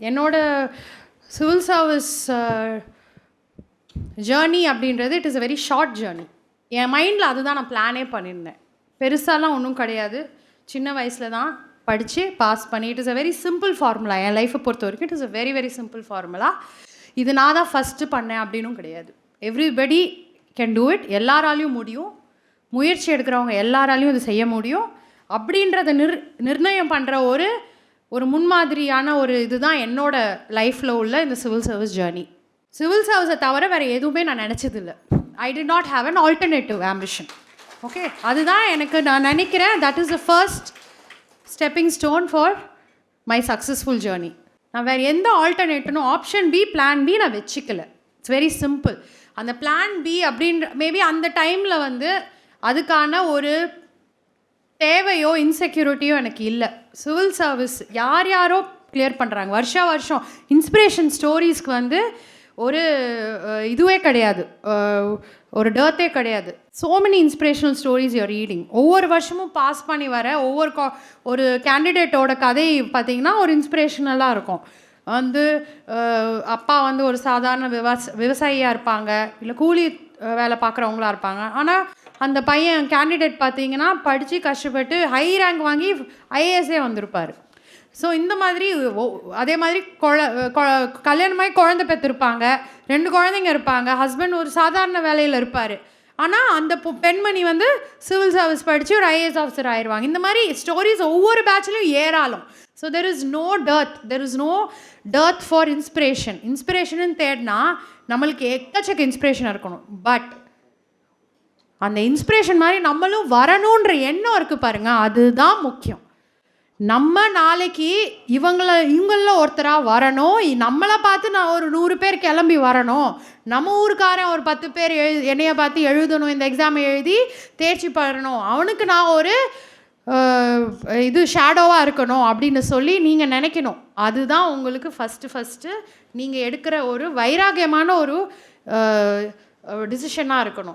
என்னோட civil service journey அப்படின்றது it is a very short journey. என் மைண்டில் அதுதான் நான் பிளானே பண்ணியிருந்தேன். பெருசாலாம் ஒன்றும் கிடையாது. சின்ன வயசில் தான் படித்து பாஸ் பண்ணி it is a very simple formula. என் லைஃப்பை பொறுத்த வரைக்கும் it is a very very simple formula. இது நான் தான் ஃபஸ்ட்டு பண்ணேன் அப்படின்னும் கிடையாது. Everybody can do it. எல்லாராலையும் முடியும். முயற்சி எடுக்கிறவங்க எல்லாராலையும் இது செய்ய முடியும் அப்படின்றத நிர்ணயம் பண்ணுற ஒரு முன்மாதிரியான ஒரு இதுதான் என்னோட லைஃப்பில் உள்ள இந்த சிவில் சர்வீஸ் ஜேர்னி. சிவில் சர்வீஸை தவிர வேறு எதுவுமே நான் நினச்சதில்லை. I did not have an alternative ambition. Okay, அதுதான் எனக்கு நான் நினைக்கிறேன் that is the first stepping stone for my successful journey. நான் வேறு எந்த ஆல்டர்னேட்டிவும் ஆப்ஷன் பி பிளான் பி நான் வச்சுக்கல. It's very simple. அந்த பிளான் பி அப்படின்ற மேபி அந்த டைமில் அதுக்கான ஒரு தேவையோ இன்செக்யூரிட்டியோ எனக்கு இல்லை. சிவில் சர்வீஸ் யாரோ கிளியர் பண்ணுறாங்க. வருஷம் இன்ஸ்பிரேஷன் ஸ்டோரிஸ்க்கு ஒரு இதுவே கிடையாது, ஒரு டர்த்தே கிடையாது. So many inspirational stories you're reading. ஒவ்வொரு வருஷமும் பாஸ் பண்ணி வர ஒரு கேண்டிடேட்டோட கதை பார்த்திங்கன்னா ஒரு இன்ஸ்பிரேஷனலாக இருக்கும். அப்பா ஒரு சாதாரண விவசாயியாக இருப்பாங்க, இல்லை கூலி வேலை பார்க்குறவங்களா இருப்பாங்க. ஆனால் அந்த பையன் கேண்டிடேட் பார்த்திங்கன்னா படித்து கஷ்டப்பட்டு ஹை ரேங்க் வாங்கி ஐஏஎஸ்ஸே வந்திருப்பார். ஸோ இந்த மாதிரி அதே மாதிரி கல்யாணமாகி குழந்தை பெற்றிருப்பாங்க, 2 குழந்தைங்க இருப்பாங்க, ஹஸ்பண்ட் ஒரு சாதாரண வேலையில் இருப்பார். ஆனால் அந்த பெண்மணி சிவில் சர்வீஸ் படித்து ஒரு ஐஏஎஸ் ஆஃபீஸர் ஆயிடுவாங்க. இந்த மாதிரி ஸ்டோரிஸ் ஒவ்வொரு பேட்ச்லையும் ஏறாலும். So there is no dearth for inspiration. Inspiration தேடினா நம்மளுக்கு எக்கச்சக்க இன்ஸ்பிரேஷன் இருக்கணும். பட் அந்த இன்ஸ்பிரேஷன் மாதிரி நம்மளும் வரணுன்ற எண்ணம் இருக்குது பாருங்கள், அதுதான் முக்கியம். நம்ம நாளைக்கு இவங்களில் ஒருத்தராக வரணும், நம்மளை பார்த்து நான் ஒரு 100 பேர் கிளம்பி வரணும், நம்ம ஊருக்காரன் ஒரு 10 பேர் என்னையை பார்த்து எழுதணும், இந்த எக்ஸாமை எழுதி தேர்ச்சி பெறணும், அவனுக்கு நான் ஒரு ஷேடோவாக இருக்கணும் அப்படின்னு சொல்லி நீங்கள் நினைக்கணும். அதுதான் உங்களுக்கு ஃபஸ்ட்டு நீங்கள் எடுக்கிற ஒரு வைராகியமான ஒரு டிசிஷனாக இருக்கணும்.